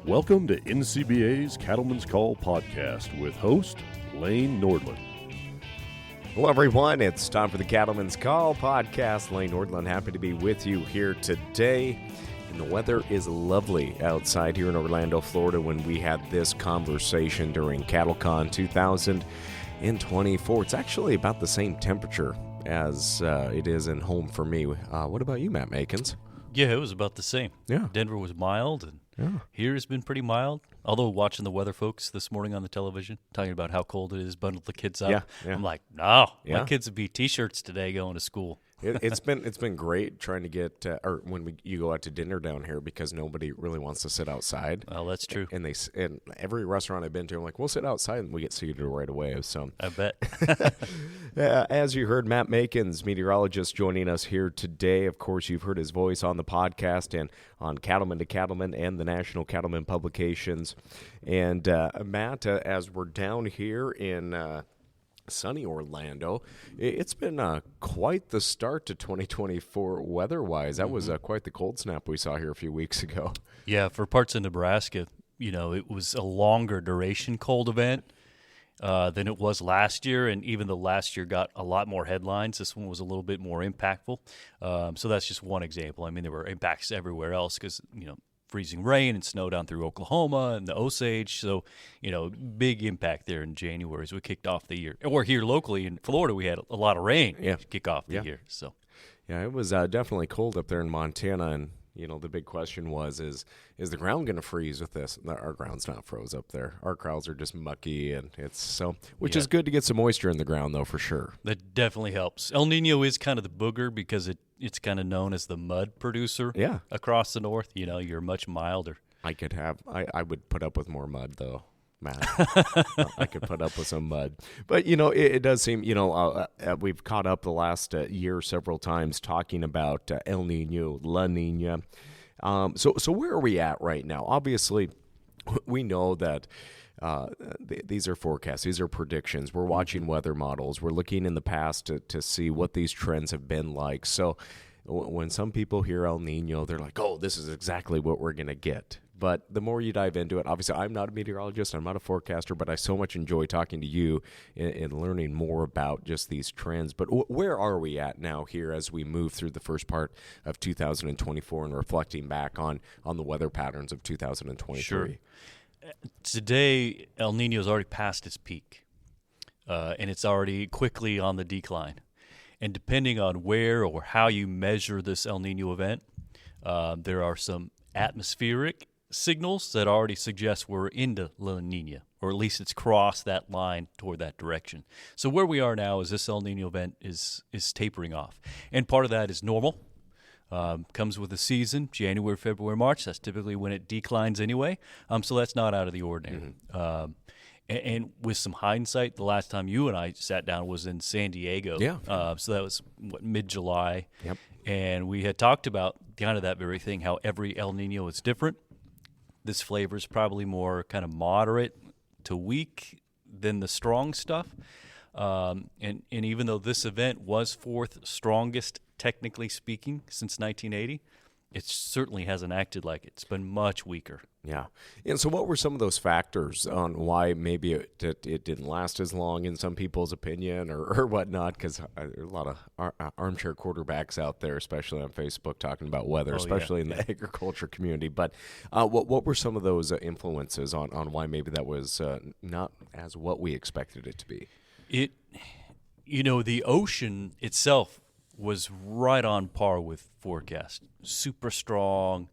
Welcome to NCBA's Cattleman's Call podcast with host Lane Nordland. Hello, everyone. It's time for the Cattleman's Call podcast. Lane Nordland, happy to be with you here today. And the weather is lovely outside here in Orlando, Florida, when we had this conversation during CattleCon 2024. It's actually about the same temperature as it is in home for me. What about you, Matt Makens? Yeah, it was about the same. Yeah. Denver was mild, and here has been pretty mild. Although watching the weather folks this morning on the television, talking about how cold it is, bundled the kids up. Yeah. I'm like, no, Yeah. my kids would be T-shirts today going to school. It's been great trying to get or when you go out to dinner down here because nobody really wants to sit outside. Well, that's true. And and every restaurant I've been to, I'm like, we'll sit outside and we get seated right away. So I bet. as you heard, Matt Makens, meteorologist, joining us here today. Of course, you've heard his voice on the podcast and on Cattleman to Cattleman and the National Cattleman Publications. And Matt, as we're down here in sunny Orlando, it's been quite the start to 2024 weather-wise. That was quite the cold snap we saw here a few weeks ago. Yeah, for parts of Nebraska, it was a longer duration cold event than it was last year, and even though last year got a lot more headlines, this one was a little bit more impactful. So that's just one example. I mean, there were impacts everywhere else because, freezing rain and snow down through Oklahoma and the Osage. So, big impact there in January as we kicked off the year. Or here locally in Florida, we had a lot of rain to kick off the year. So, yeah, it was definitely cold up there in Montana. And, the big question is the ground going to freeze with this? Our ground's not froze up there. Our crowds are just mucky, and which is good to get some moisture in the ground, though, for sure. That definitely helps. El Nino is kind of the booger because it's kind of known as the mud producer across the north. You're much milder. I would put up with more mud, though, Matt. I could put up with some mud. But, it does seem, we've caught up the last year several times talking about El Niño, La Niña. So where are we at right now? Obviously, we know that these are forecasts. These are predictions. We're watching weather models. We're looking in the past to see what these trends have been like. So when some people hear El Nino, they're like, oh, this is exactly what we're going to get. But the more you dive into it, obviously I'm not a meteorologist, I'm not a forecaster, but I so much enjoy talking to you and learning more about just these trends. But where are we at now here as we move through the first part of 2024 and reflecting back on the weather patterns of 2023? Sure. Today, El Nino's already passed its peak, and it's already quickly on the decline. And depending on where or how you measure this El Nino event, there are some atmospheric signals that already suggest we're into La Niña, or at least it's crossed that line toward that direction. So where we are now is this El Nino event is tapering off. And part of that is normal. Comes with the season, January, February, March. That's typically when it declines anyway. So that's not out of the ordinary. And with some hindsight, the last time you and I sat down was in San Diego. Yeah. So that was, mid-July. Yep. And we had talked about kind of that very thing, how every El Nino is different. This flavor is probably more kind of moderate to weak than the strong stuff. And even though this event was fourth strongest, technically speaking, since 1980, it certainly hasn't acted like it. It's been much weaker. Yeah. And so what were some of those factors on why maybe it didn't last as long in some people's opinion or whatnot? Because there are a lot of armchair quarterbacks out there, especially on Facebook, talking about weather, especially in the agriculture community. But what were some of those influences on why maybe that was not as what we expected it to be? The ocean itself was right on par with forecast. Super strong,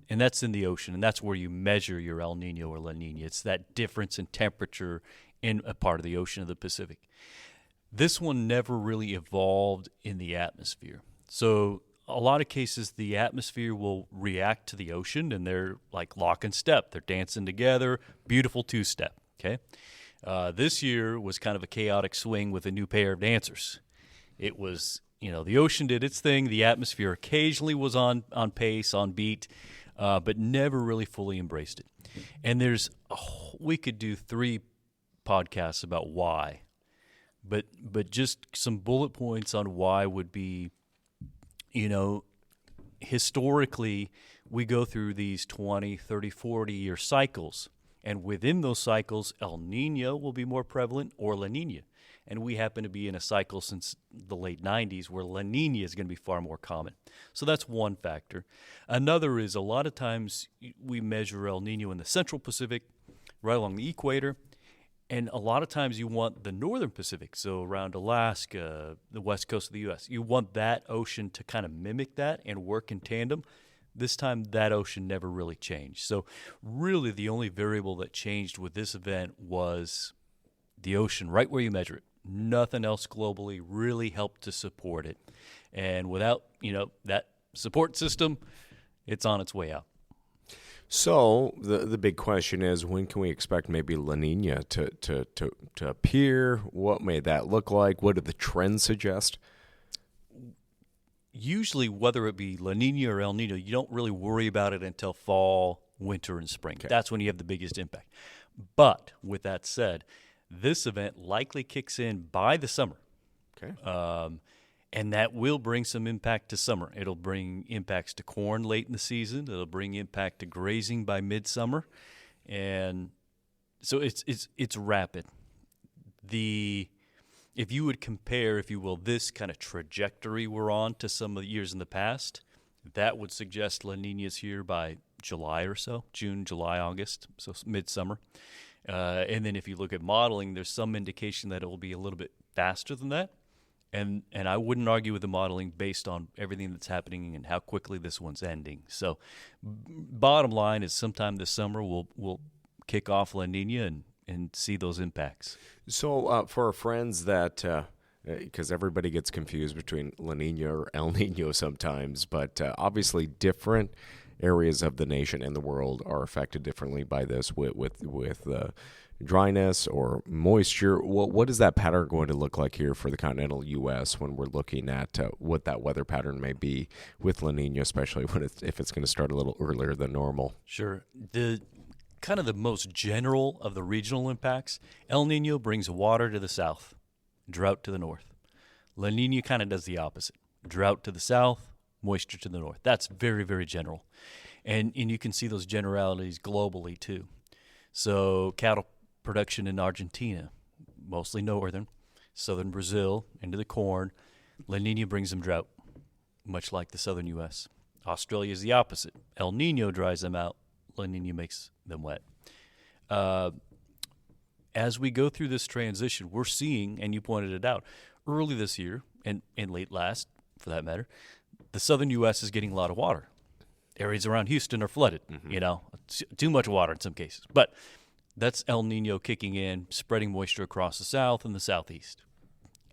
and that's in the ocean, and that's where you measure your El Nino or La Niña. It's that difference in temperature in a part of the ocean of the Pacific. This one never really evolved in the atmosphere. So a lot of cases, the atmosphere will react to the ocean, and they're like lock and step. They're dancing together, beautiful two-step, okay? This year was kind of a chaotic swing with a new pair of dancers. It was, the ocean did its thing. The atmosphere occasionally was on pace, on beat, but never really fully embraced it. And we could do 3 podcasts about why, but just some bullet points on why would be, historically, we go through these 20, 30, 40-year cycles. And within those cycles, El Nino will be more prevalent or La Niña. And we happen to be in a cycle since the late 90s where La Niña is going to be far more common. So that's one factor. Another is a lot of times we measure El Nino in the central Pacific, right along the equator. And a lot of times you want the northern Pacific, so around Alaska, the west coast of the U.S. You want that ocean to kind of mimic that and work in tandem. This time, that ocean never really changed. So really the only variable that changed with this event was the ocean right where you measure it. Nothing else globally really helped to support it. And without, that support system, it's on its way out. So the big question is, when can we expect maybe La Niña to appear? What may that look like? What do the trends suggest? Usually, whether it be La Niña or El Nino, you don't really worry about it until fall, winter, and spring. Okay. That's when you have the biggest impact. But with that said, this event likely kicks in by the summer. Okay. And that will bring some impact to summer. It'll bring impacts to corn late in the season. It'll bring impact to grazing by midsummer. And so it's rapid. If you would compare, if you will, this kind of trajectory we're on to some of the years in the past, that would suggest La Niña's here by July or so, June, July, August, so midsummer. And then if you look at modeling, there's some indication that it will be a little bit faster than that. And I wouldn't argue with the modeling based on everything that's happening and how quickly this one's ending. So bottom line is sometime this summer we'll kick off La Niña and see those impacts. So for our friends that, because everybody gets confused between La Niña or El Nino sometimes, but obviously different areas of the nation and the world are affected differently by this with dryness or moisture. What is that pattern going to look like here for the continental U.S. when we're looking at what that weather pattern may be with La Niña, especially if it's going to start a little earlier than normal? Sure. The kind of the most general of the regional impacts, El Nino brings water to the south, drought to the north. La Niña kind of does the opposite. Drought to the south, moisture to the north. That's very, very general. And you can see those generalities globally too. So cattle production in Argentina, mostly northern, southern Brazil, into the corn. La Niña brings them drought, much like the southern U.S. Australia is the opposite. El Nino dries them out. La Niña makes them wet. As we go through this transition, we're seeing, and you pointed it out, early this year, and late last, for that matter, the southern U.S. is getting a lot of water. Areas around Houston are flooded, too much water in some cases. But that's El Nino kicking in, spreading moisture across the south and the southeast.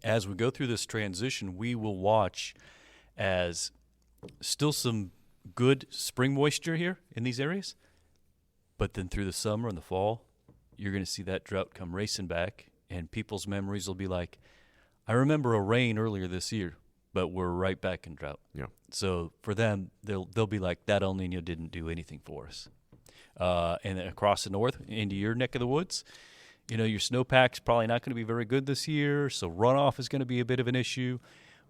As we go through this transition, we will watch as still some good spring moisture here in these areas, but then through the summer and the fall, you're going to see that drought come racing back, and people's memories will be like, I remember a rain earlier this year, but we're right back in drought. Yeah. So for them, they'll be like, that El Nino didn't do anything for us. And then across the north, into your neck of the woods, your snowpack's probably not going to be very good this year, so runoff is going to be a bit of an issue.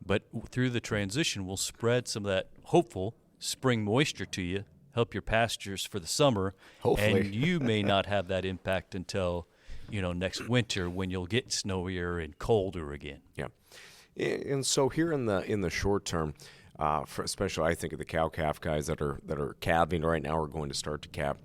But through the transition, we'll spread some of that hopeful spring moisture to you, help your pastures for the summer. Hopefully. And you may not have that impact until, next winter when you'll get snowier and colder again. Yeah. And so here in the short term, especially I think of the cow-calf guys that are calving right now are going to start to calve,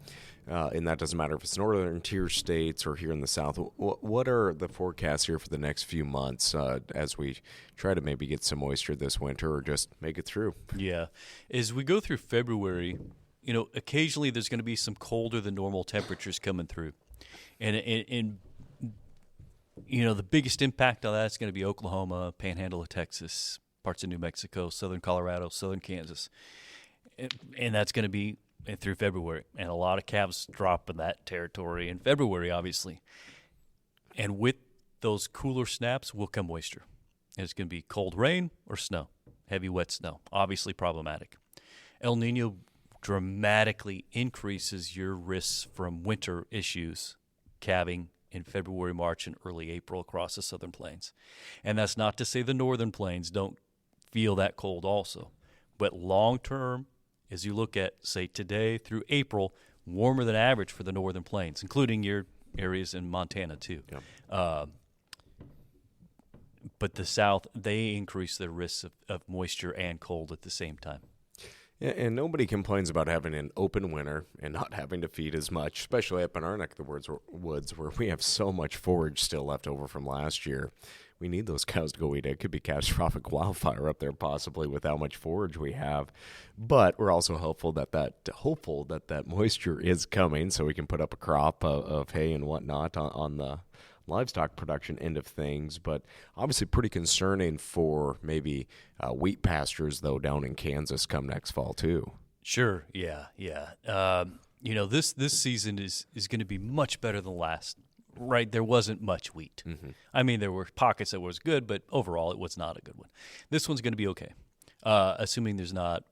and that doesn't matter if it's northern tier states or here in the south. What are the forecasts here for the next few months as we try to maybe get some moisture this winter or just make it through? Yeah. As we go through February, occasionally there's going to be some colder than normal temperatures coming through. And the biggest impact on that is going to be Oklahoma, Panhandle of Texas, parts of New Mexico, southern Colorado, southern Kansas. And that's going to be through February. And a lot of calves drop in that territory in February, obviously. And with those cooler snaps will come moisture. And it's going to be cold rain or snow, heavy wet snow, obviously problematic. El Nino dramatically increases your risks from winter issues, calving in February, March, and early April across the southern plains. And that's not to say the northern plains don't feel that cold also. But long-term, as you look at, say, today through April, warmer than average for the northern plains, including your areas in Montana too. Yeah. But the South, they increase their risks of moisture and cold at the same time. Yeah, and nobody complains about having an open winter and not having to feed as much, especially up in our neck of the woods where we have so much forage still left over from last year. We need those cows to go eat. It could be catastrophic wildfire up there possibly with how much forage we have. But we're also hopeful that moisture is coming so we can put up a crop of hay and whatnot on the livestock production end of things, but obviously pretty concerning for maybe wheat pastures, though, down in Kansas come next fall, too. Sure, yeah. This season is going to be much better than last, right? There wasn't much wheat. Mm-hmm. I mean, there were pockets that was good, but overall it was not a good one. This one's going to be okay, assuming there's not,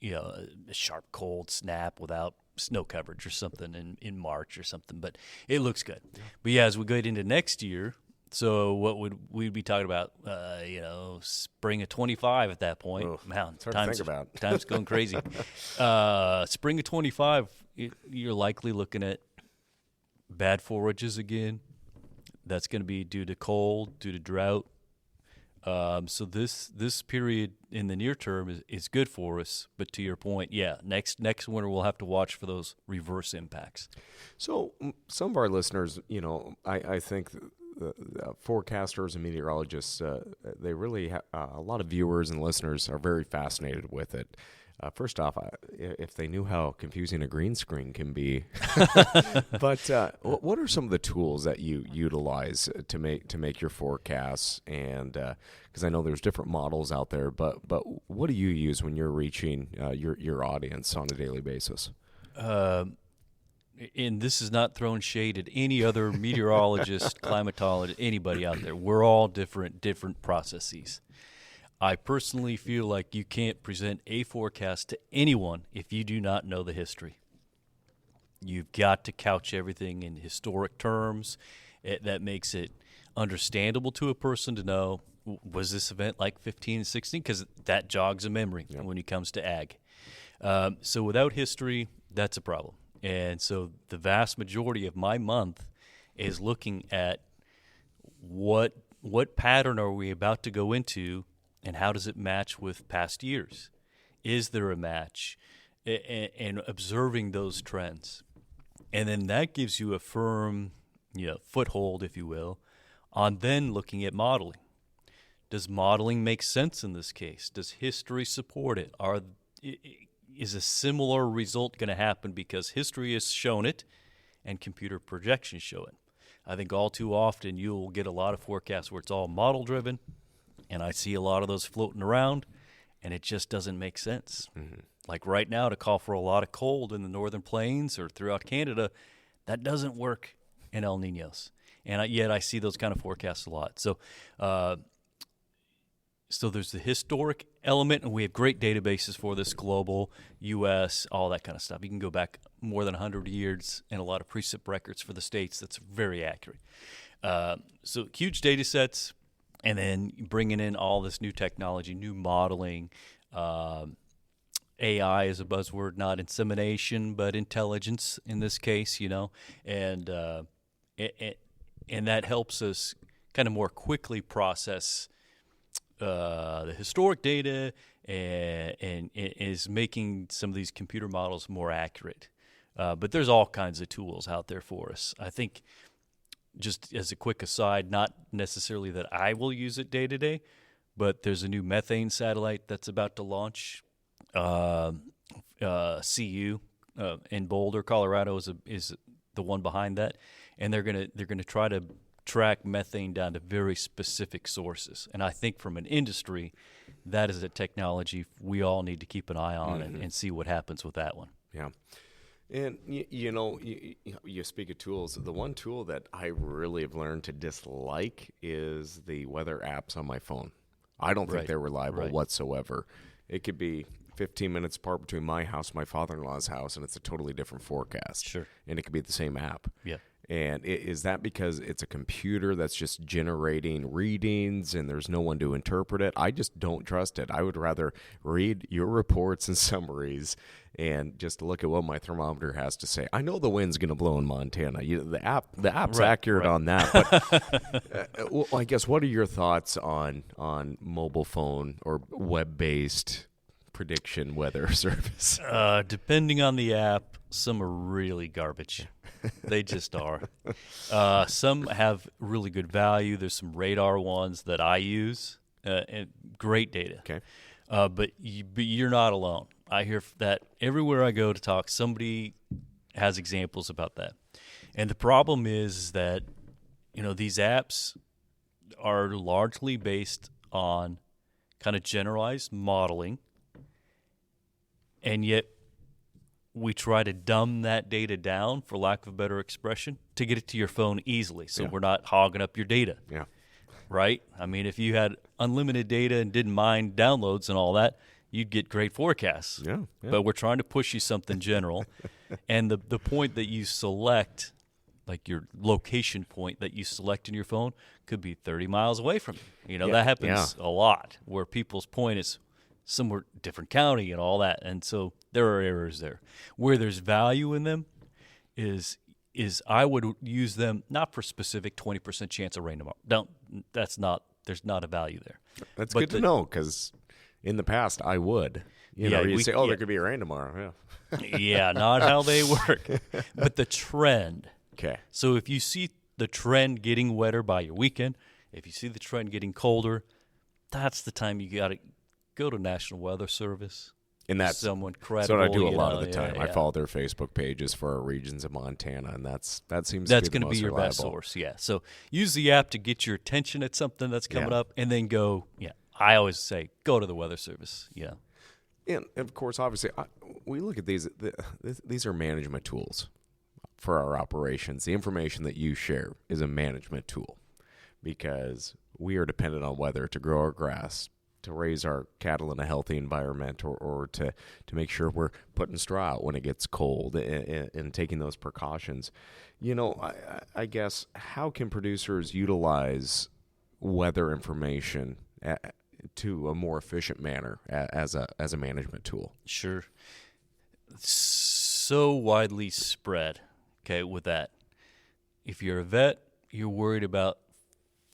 a sharp cold snap without snow coverage or something in March or something, but it looks good. Yeah. But yeah, as we get into next year, so what would we be talking about? Spring of 25 at that point. Oh, Man, it's hard to think about. Time's going crazy. Spring of 25, you're likely looking at bad forages again. That's going to be due to cold, due to drought. So this period in the near term is good for us, but to your point, yeah, next winter we'll have to watch for those reverse impacts. So some of our listeners, I think the forecasters and meteorologists, they really a lot of viewers and listeners are very fascinated with it. First off, if they knew how confusing a green screen can be, but what are some of the tools that you utilize to make your forecasts? And because I know there's different models out there, but what do you use when you're reaching your audience on a daily basis? And this is not throwing shade at any other meteorologist, climatologist, anybody out there. We're all different processes. I personally feel like you can't present a forecast to anyone if you do not know the history. You've got to couch everything in historic terms. That makes it understandable to a person to know, was this event like 15 and 16? Because that jogs a memory when it comes to ag. So without history, that's a problem. And so the vast majority of my month is looking at what pattern are we about to go into, and how does it match with past years? Is there a match? And observing those trends. And then that gives you a firm, foothold, if you will, on then looking at modeling. Does modeling make sense in this case? Does history support it? Is a similar result going to happen because history has shown it and computer projections show it? I think all too often you'll get a lot of forecasts where it's all model-driven, and I see a lot of those floating around, and it just doesn't make sense. Mm-hmm. Like right now, to call for a lot of cold in the northern plains or throughout Canada, that doesn't work in El Niños. And yet I see those kind of forecasts a lot. So there's the historic element, and we have great databases for this, global, U.S., all that kind of stuff. You can go back more than 100 years and a lot of precip records for the states. That's very accurate. So huge data sets. And then bringing in all this new technology, new modeling. AI is a buzzword, not insemination, but intelligence in this case, and that helps us kind of more quickly process the historic data and is making some of these computer models more accurate. But there's all kinds of tools out there for us. I think, just as a quick aside, not necessarily that I will use it day to day, but there's a new methane satellite that's about to launch. CU in Boulder, Colorado is the one behind that, and they're gonna try to track methane down to very specific sources. And I think from an industry, that is a technology we all need to keep an eye on and see what happens with that one. Yeah. And, you speak of tools. The one tool that I really have learned to dislike is the weather apps on my phone. I don't think they're reliable whatsoever. It could be 15 minutes apart between my house and my father-in-law's house, and it's a totally different forecast. Sure. And it could be the same app. Yeah. And is that because it's a computer that's just generating readings and there's no one to interpret it? I just don't trust it. I would rather read your reports and summaries and just look at what my thermometer has to say. I know the wind's going to blow in Montana. The app's accurate on that. But well, I guess, what are your thoughts on mobile phone or web-based prediction weather service? Depending on the app, some are really garbage. They just are. Some have really good value. There's some radar ones that I use, and great data. Okay. But you're not alone. I hear that everywhere I go to talk, somebody has examples about that. And the problem is that, these apps are largely based on kind of generalized modeling, and yet we try to dumb that data down, for lack of a better expression, to get it to your phone easily, so we're not hogging up your data. Yeah. Right? I mean, if you had unlimited data and didn't mind downloads and all that, you'd get great forecasts. Yeah. But we're trying to push you something general. And the point that you select, like your location point that you select in your phone, could be 30 miles away from you. That happens a lot, where people's point is somewhere different county and all that. And so there are errors there. Where there's value in them is I would use them not for specific 20% chance of rain tomorrow. There's not a value there. That's good to know, because in the past I would. You say, there could be a rain tomorrow. Yeah. Yeah, not how they work. But the trend. Okay. So if you see the trend getting wetter by your weekend, if you see the trend getting colder, that's the time you got to go to National Weather Service. And that's someone credible. So I do a lot of the time. Yeah. I follow their Facebook pages for our regions of Montana, and that seems that's to be going to be your reliable. best source. Yeah. So use the app to get your attention at something that's coming up, and then go. Yeah. I always say go to the Weather Service. Yeah. And of course, obviously, we look at these. These are management tools for our operations. The information that you share is a management tool, because we are dependent on weather to grow our grass, to raise our cattle in a healthy environment, or to make sure we're putting straw out when it gets cold, and taking those precautions. I guess, how can producers utilize weather information to a more efficient manner as a management tool? Sure. So widely spread, okay, with that. If you're a vet, you're worried about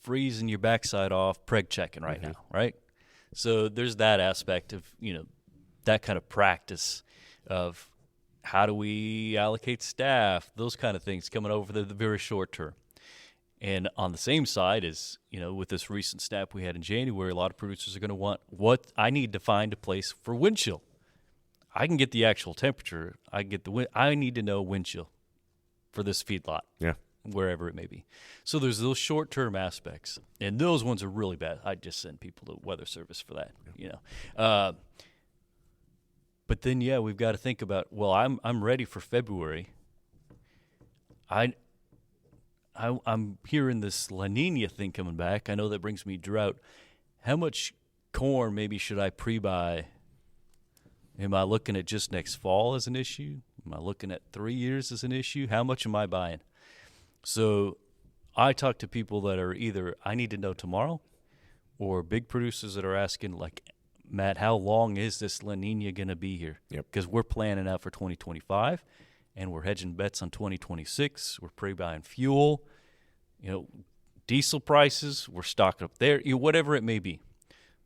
freezing your backside off preg checking right now, right? So there's that aspect of, that kind of practice of how do we allocate staff, those kind of things coming over the very short term. And on the same side is, with this recent snap we had in January, a lot of producers are going to want what I need to find a place for wind chill. I can get the actual temperature. I can get the wind. I need to know wind chill for this feedlot. Yeah. Wherever it may be. So there's those short-term aspects, and those ones are really bad. I just send people to Weather Service for that, But then, we've got to think about, well, I'm ready for February. I'm hearing this La Niña thing coming back. I know that brings me drought. How much corn maybe should I pre-buy? Am I looking at just next fall as an issue? Am I looking at 3 years as an issue? How much am I buying? So I talk to people that are either I need to know tomorrow, or big producers that are asking, like, Matt, how long is this La Niña going to be here? Because we're planning out for 2025, and we're hedging bets on 2026. We're pre-buying fuel, diesel prices. We're stocking up there, whatever it may be.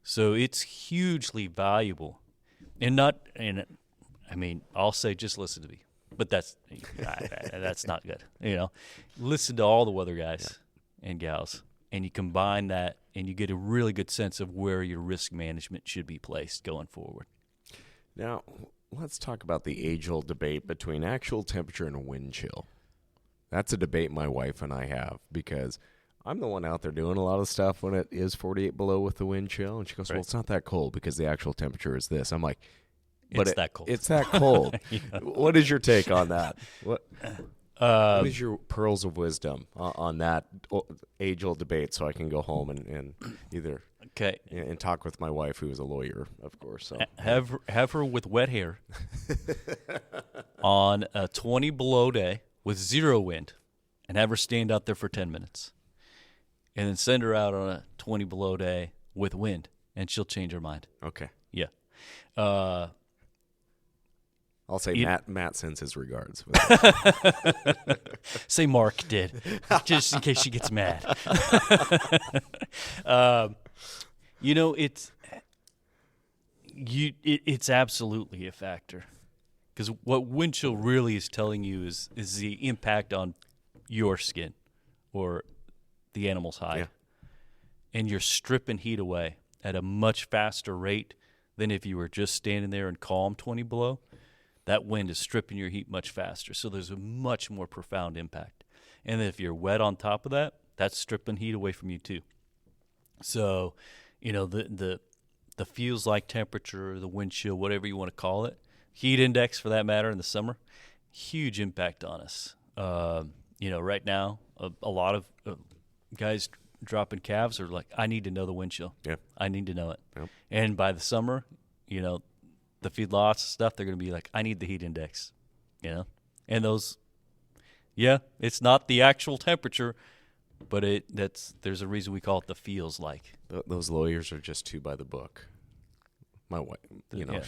So it's hugely valuable. I'll say just listen to me. But that's not good. Listen to all the weather guys and gals, and you combine that, and you get a really good sense of where your risk management should be placed going forward. Now, let's talk about the age-old debate between actual temperature and wind chill. That's a debate my wife and I have, because I'm the one out there doing a lot of stuff when it is 48 below with the wind chill, and she goes, well, it's not that cold because the actual temperature is this. I'm like, It's that cold. It's that cold. What is your take on that? What is your pearls of wisdom on that age-old debate, so I can go home and either and talk with my wife, who is a lawyer, of course. So. Have her with wet hair on a 20 below day with zero wind and have her stand out there for 10 minutes. And then send her out on a 20 below day with wind, and she'll change her mind. Okay. Yeah. I'll say Matt sends his regards. Say Mark did, just in case she gets mad. It's absolutely a factor, because what wind chill really is telling you is the impact on your skin or the animal's hide. Yeah. And you're stripping heat away at a much faster rate than if you were just standing there in calm 20 below. That wind is stripping your heat much faster, so there's a much more profound impact. And if you're wet on top of that, that's stripping heat away from you too. So, the feels like temperature, the wind chill, whatever you want to call it, heat index for that matter in the summer, huge impact on us. Right now, a lot of guys dropping calves are like, I need to know the wind chill. Yeah. I need to know it. Yep. And by the summer, the feedlots stuff, they're going to be like, I need the heat index, And those, it's not the actual temperature, but there's a reason we call it the feels like. Those lawyers are just too by the book. My wife,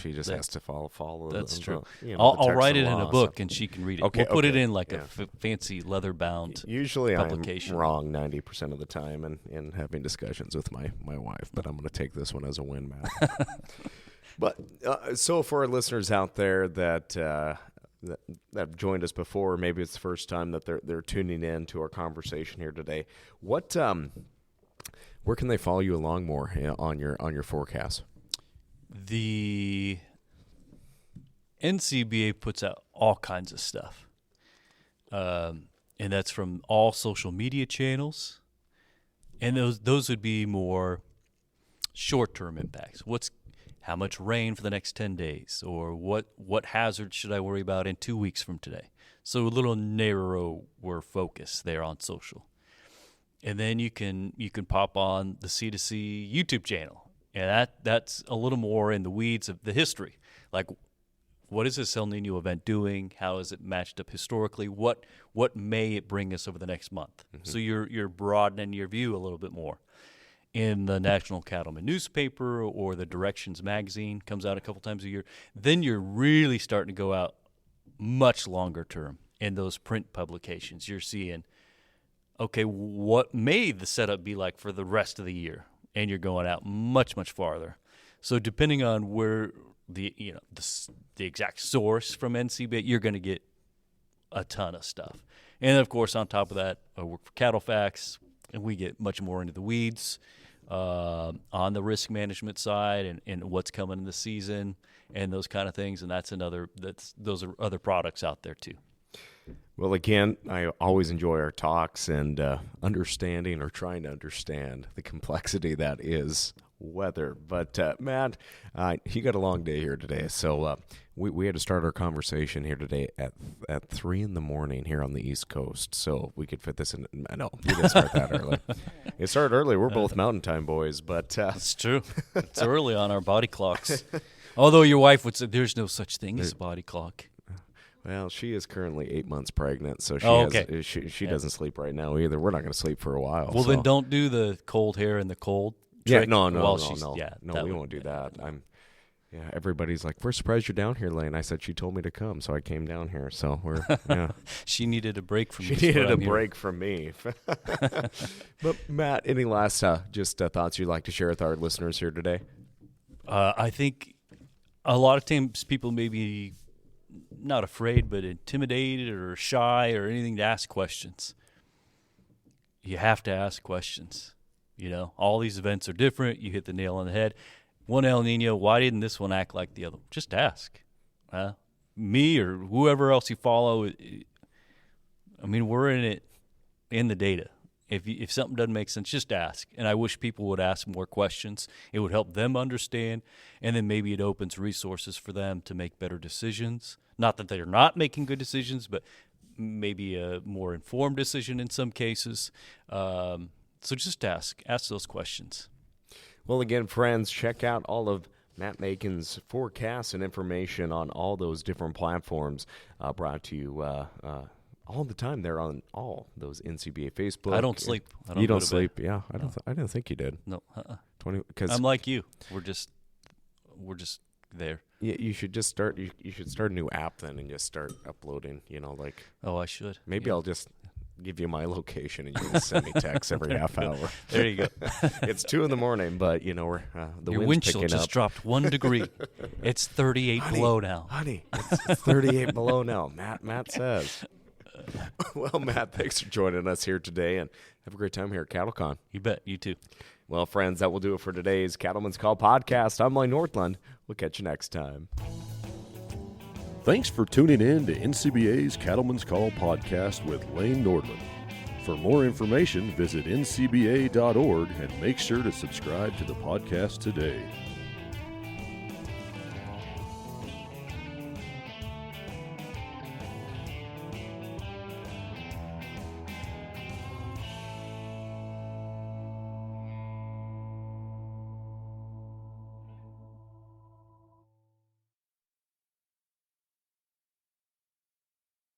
she just has to follow. That's true. The I'll write text it of in a law, book, so. and she can read it. Okay, We'll put it okay, in like yeah. a fancy leather-bound Usually publication. I'm wrong 90% of the time in having discussions with my wife, but I'm going to take this one as a win, Matt. But so for our listeners out there that have joined us before, maybe it's the first time that they're tuning in to our conversation here today. Where can they follow you along more on your forecast? The NCBA puts out all kinds of stuff, and that's from all social media channels, and those would be more short-term impacts. How much rain for the next 10 days, or what hazard should I worry about in 2 weeks from today? So a little narrower focus there on social. And then you can pop on the C2C YouTube channel, and that's a little more in the weeds of the history. Like, what is this El Niño event doing? How is it matched up historically? What may it bring us over the next month? Mm-hmm. So you're broadening your view a little bit more. In the National Cattleman newspaper or the Directions magazine, comes out a couple times a year, then you're really starting to go out much longer term in those print publications. You're seeing, okay, what may the setup be like for the rest of the year? And you're going out much, much farther. So depending on where the exact source from NCBA, you're going to get a ton of stuff. And of course, on top of that, I work for Cattle Facts, and we get much more into the weeds on the risk management side and what's coming in the season and those kind of things. And those are other products out there too. Well, again, I always enjoy our talks and understanding or trying to understand the complexity that is weather. But, Matt, you got a long day here today, so we had to start our conversation here today at 3 a.m. here on the East Coast, so we could fit this in. No, we didn't start that early. It started early. We're both Mountain Time boys, but... It's true. It's early on our body clocks. Although your wife would say there's no such thing as a body clock. Well, she is currently 8 months pregnant, so she doesn't sleep right now either. We're not going to sleep for a while. Well, then don't do the cold hair and the cold trick. Yeah, no, we would, won't do that. Everybody's like, we're surprised you're down here, Lane. I said she told me to come, so I came down here. So we're She needed a break from you. She needed a break from me. But Matt, any last thoughts you'd like to share with our listeners here today? I think a lot of times people may be not afraid, but intimidated or shy or anything to ask questions. You have to ask questions. All these events are different. You hit the nail on the head. One El Niño, why didn't this one act like the other? Just ask. Me or whoever else you follow. We're in the data. If something doesn't make sense, just ask. And I wish people would ask more questions. It would help them understand, and then maybe it opens resources for them to make better decisions. Not that they're not making good decisions, but maybe a more informed decision in some cases. So just ask those questions. Well, again, friends, check out all of Matt Makens' forecasts and information on all those different platforms brought to you all the time. They're on all those NCBA Facebook. I don't sleep. I don't You go don't to sleep? bed. Yeah, I didn't think you did. No. 20 because I'm like you. We're just there. yeah, you should just start. You should start a new app then and just start uploading. Like Oh, I should. maybe Yeah. I'll just give you my location and you can send me texts every half hour. There you go. It's 2 a.m, but we're the Your wind's wind chill picking just up. dropped 1 degree. It's 38 below now. Honey, it's 38 below now. Matt says. Well, Matt, thanks for joining us here today, and have a great time here at CattleCon. You bet. You too. Well, friends, that will do it for today's Cattleman's Call podcast. I'm Lane Northland. We'll catch you next time. Thanks for tuning in to NCBA's Cattleman's Call podcast with Lane Nordland. For more information, visit ncba.org and make sure to subscribe to the podcast today.